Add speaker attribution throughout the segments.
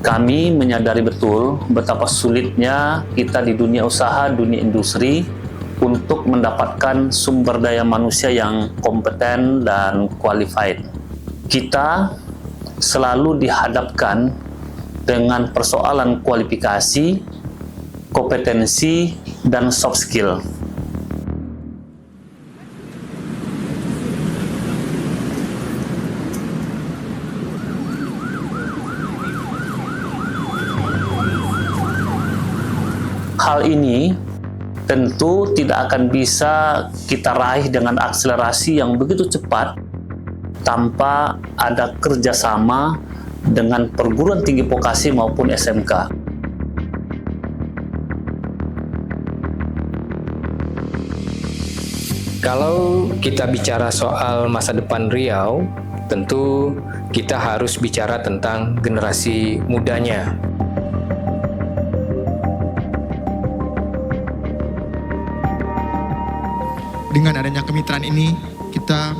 Speaker 1: Kami menyadari betul betapa sulitnya kita di dunia usaha, dunia industri untuk mendapatkan sumber daya manusia yang kompeten dan qualified. Kita selalu dihadapkan dengan persoalan kualifikasi, kompetensi, dan soft skill. Hal ini tentu tidak akan bisa kita raih dengan akselerasi yang begitu cepat tanpa ada kerjasama dengan perguruan tinggi vokasi maupun SMK.
Speaker 2: Kalau kita bicara soal masa depan Riau, tentu kita harus bicara tentang generasi mudanya.
Speaker 3: Dengan adanya kemitraan ini, kita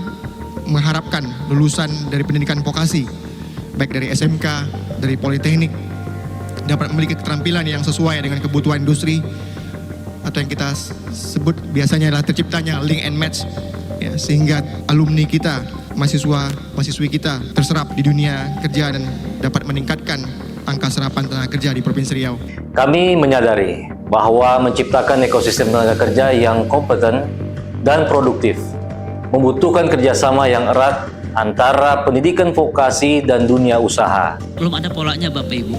Speaker 3: mengharapkan lulusan dari pendidikan vokasi, baik dari SMK, dari Politeknik, dapat memiliki keterampilan yang sesuai dengan kebutuhan industri, atau yang kita sebut biasanya adalah terciptanya link and match, ya, sehingga alumni kita, mahasiswa-mahasiswi kita terserap di dunia kerja dan dapat meningkatkan angka serapan tenaga kerja di Provinsi Riau.
Speaker 4: Kami menyadari bahwa menciptakan ekosistem tenaga kerja yang kompeten dan produktif membutuhkan kerjasama yang erat antara pendidikan vokasi dan dunia usaha.
Speaker 5: Belum ada polanya Bapak Ibu.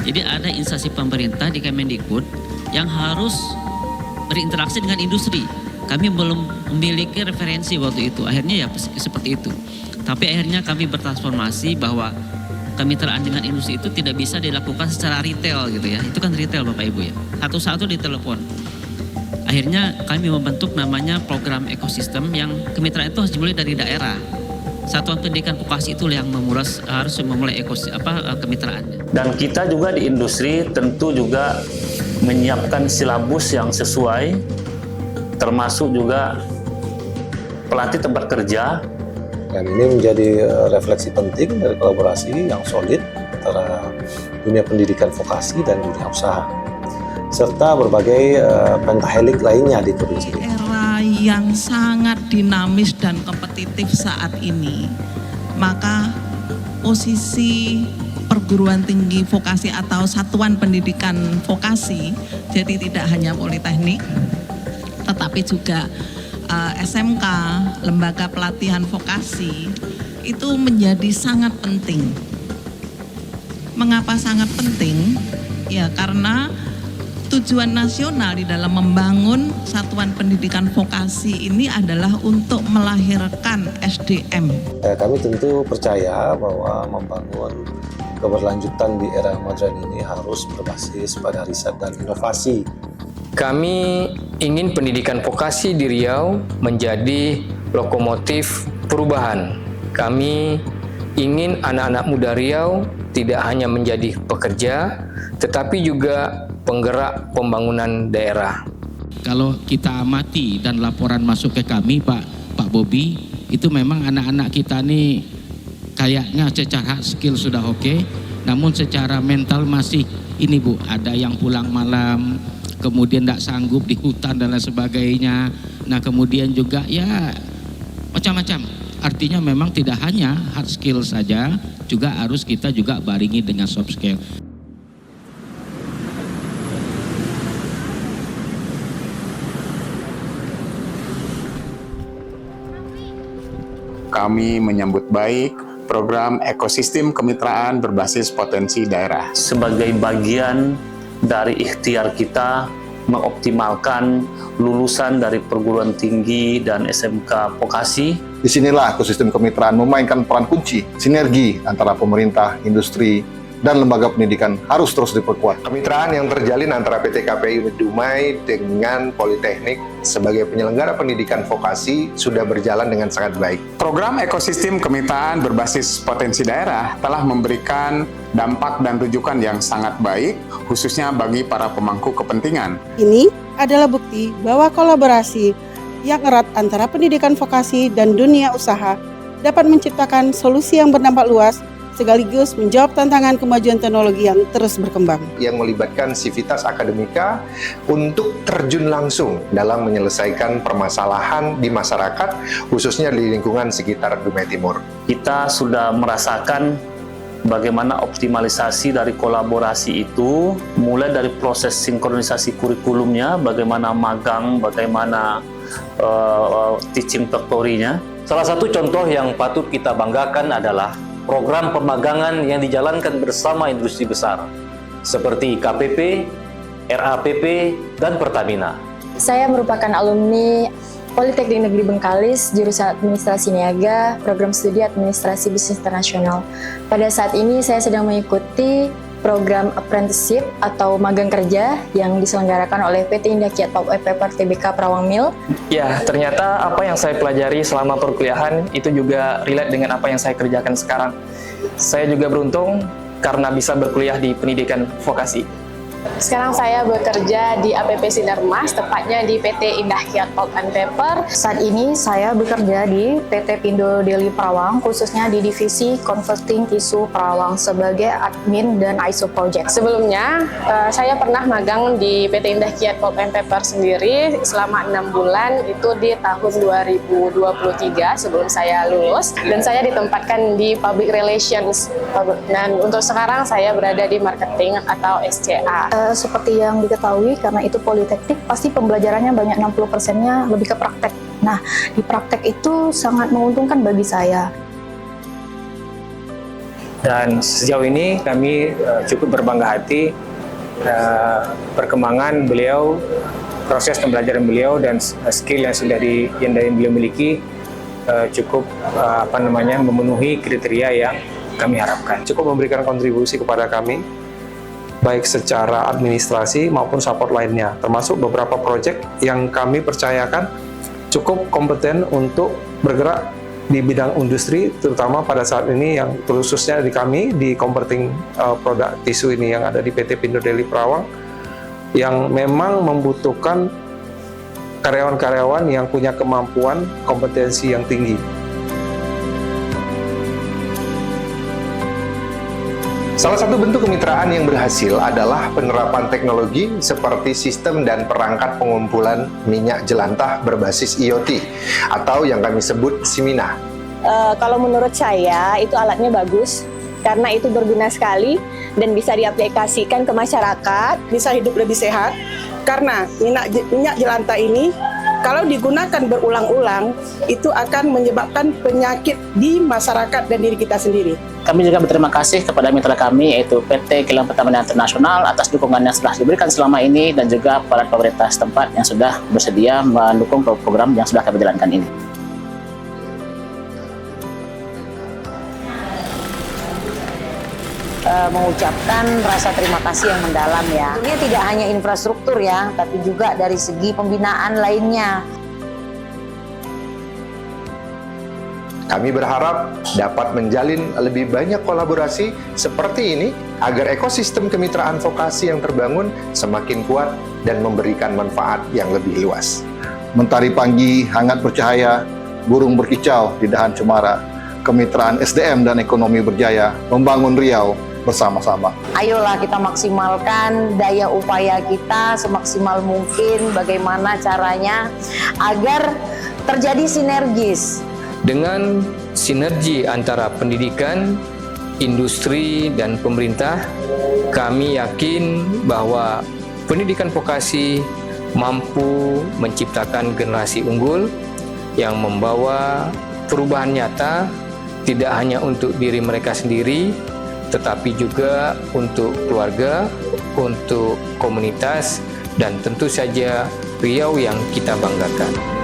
Speaker 5: Jadi ada instansi pemerintah di Kemendikbud yang harus berinteraksi dengan industri. Kami belum memiliki referensi waktu itu. Akhirnya ya seperti itu. Tapi akhirnya kami bertransformasi bahwa kemitraan dengan industri itu tidak bisa dilakukan secara retail gitu ya. Itu kan retail Bapak Ibu ya. Satu-satu ditelepon. Akhirnya kami membentuk namanya program ekosistem yang kemitraan itu harus dimulai dari daerah. Satuan pendidikan vokasi itu yang harus memulai kemitraannya.
Speaker 1: Dan kita juga di industri tentu juga menyiapkan silabus yang sesuai, termasuk juga pelatih tempat kerja.
Speaker 6: Dan ini menjadi refleksi penting dari kolaborasi yang solid antara dunia pendidikan vokasi dan dunia usaha, serta berbagai pentahelik lainnya di provinsi ini.
Speaker 7: Era yang sangat dinamis dan kompetitif saat ini, maka posisi perguruan tinggi vokasi atau satuan pendidikan vokasi, jadi tidak hanya Politeknik, tetapi juga SMK, lembaga pelatihan vokasi, itu menjadi sangat penting. Mengapa sangat penting? Ya karena tujuan nasional di dalam membangun satuan pendidikan vokasi ini adalah untuk melahirkan SDM.
Speaker 6: Kami tentu percaya bahwa membangun keberlanjutan di era modern ini harus berbasis pada riset dan inovasi.
Speaker 2: Kami ingin pendidikan vokasi di Riau menjadi lokomotif perubahan. Kami ingin anak-anak muda Riau tidak hanya menjadi pekerja, tetapi juga penggerak pembangunan daerah.
Speaker 8: Kalau kita amati dan laporan masuk ke kami Pak Bobi, itu memang anak-anak kita nih kayaknya secara skill sudah oke, namun secara mental masih ini Bu, ada yang pulang malam, kemudian tidak sanggup di hutan dan lain sebagainya. Nah kemudian juga ya macam-macam. Artinya memang tidak hanya hard skill saja, juga harus kita juga baringi dengan soft skill.
Speaker 9: Kami menyambut baik program ekosistem kemitraan berbasis potensi daerah.
Speaker 1: Sebagai bagian dari ikhtiar kita mengoptimalkan lulusan dari perguruan tinggi dan SMK vokasi.
Speaker 10: Disinilah ekosistem kemitraan memainkan peran kunci, sinergi antara pemerintah, industri, dan lembaga pendidikan harus terus diperkuat.
Speaker 11: Kemitraan yang terjalin antara PT KPI Unit Dumai dengan Politeknik sebagai penyelenggara pendidikan vokasi sudah berjalan dengan sangat baik.
Speaker 9: Program ekosistem kemitraan berbasis potensi daerah telah memberikan dampak dan rujukan yang sangat baik, khususnya bagi para pemangku kepentingan.
Speaker 12: Ini adalah bukti bahwa kolaborasi yang erat antara pendidikan vokasi dan dunia usaha dapat menciptakan solusi yang berdampak luas sekaligus menjawab tantangan kemajuan teknologi yang terus berkembang.
Speaker 11: Yang melibatkan Civitas Akademika untuk terjun langsung dalam menyelesaikan permasalahan di masyarakat, khususnya di lingkungan sekitar Dumai Timur.
Speaker 1: Kita sudah merasakan bagaimana optimalisasi dari kolaborasi itu, mulai dari proses sinkronisasi kurikulumnya, bagaimana magang, bagaimana teaching factory-nya.
Speaker 4: Salah satu contoh yang patut kita banggakan adalah program pemagangan yang dijalankan bersama industri besar, seperti KPP, RAPP, dan Pertamina.
Speaker 13: Saya merupakan alumni Politeknik Negeri Bengkalis, jurusan Administrasi Niaga, program studi Administrasi Bisnis Internasional. Pada saat ini saya sedang mengikuti program apprenticeship atau magang kerja yang diselenggarakan oleh PT Indah Kiat Pulp and Paper Tbk Perawang Mill.
Speaker 2: Ya, ternyata apa yang saya pelajari selama perkuliahan itu juga relate dengan apa yang saya kerjakan sekarang. Saya juga beruntung karena bisa berkuliah di pendidikan vokasi.
Speaker 13: Sekarang saya bekerja di APP Sinarmas, tepatnya di PT Indah Kiat Pulp and Paper. Saat ini saya bekerja di PT Pindo Deli Perawang, khususnya di divisi Converting Tisu Perawang sebagai admin dan ISO project. Sebelumnya, saya pernah magang di PT Indah Kiat Pulp and Paper sendiri selama 6 bulan, itu di tahun 2023 sebelum saya lulus. Dan saya ditempatkan di Public Relations. Dan untuk sekarang saya berada di marketing atau SCA.
Speaker 14: Seperti yang diketahui, karena itu politeknik, pasti pembelajarannya banyak 60%-nya lebih ke praktek. Nah, di praktek itu sangat menguntungkan bagi saya.
Speaker 2: Dan sejauh ini kami cukup berbangga hati perkembangan beliau, proses pembelajaran beliau dan skill yang sudah beliau miliki cukup memenuhi kriteria yang kami harapkan.
Speaker 6: Cukup memberikan kontribusi kepada kami, baik secara administrasi maupun support lainnya, termasuk beberapa proyek yang kami percayakan cukup kompeten untuk bergerak di bidang industri, terutama pada saat ini yang khususnya di kami di converting produk tisu ini yang ada di PT Pindo Deli Perawang, yang memang membutuhkan karyawan-karyawan yang punya kemampuan kompetensi yang tinggi.
Speaker 11: Salah satu bentuk kemitraan yang berhasil adalah penerapan teknologi seperti sistem dan perangkat pengumpulan minyak jelantah berbasis IoT atau yang kami sebut Simina.
Speaker 14: Kalau menurut saya itu alatnya bagus karena itu berguna sekali dan bisa diaplikasikan ke masyarakat,
Speaker 12: Bisa hidup lebih sehat karena minyak jelantah ini kalau digunakan berulang-ulang itu akan menyebabkan penyakit di masyarakat dan diri kita sendiri.
Speaker 15: Kami juga berterima kasih kepada mitra kami yaitu PT Kilang Pertamina Internasional atas dukungan yang telah diberikan selama ini dan juga para pemerintah setempat yang sudah bersedia mendukung program yang sudah kami jalankan ini.
Speaker 16: Mengucapkan rasa terima kasih yang mendalam ya. Tentunya tidak hanya infrastruktur ya, tapi juga dari segi pembinaan lainnya.
Speaker 11: Kami berharap dapat menjalin lebih banyak kolaborasi seperti ini agar ekosistem kemitraan vokasi yang terbangun semakin kuat dan memberikan manfaat yang lebih luas.
Speaker 10: Mentari pagi, hangat bercahaya, burung berkicau di dahan cemara. Kemitraan SDM dan ekonomi berjaya membangun Riau bersama-sama.
Speaker 16: Ayolah kita maksimalkan daya upaya kita semaksimal mungkin, bagaimana caranya agar terjadi sinergis.
Speaker 2: Dengan sinergi antara pendidikan, industri, dan pemerintah, kami yakin bahwa pendidikan vokasi mampu menciptakan generasi unggul yang membawa perubahan nyata tidak hanya untuk diri mereka sendiri, tetapi juga untuk keluarga, untuk komunitas, dan tentu saja Riau yang kita banggakan.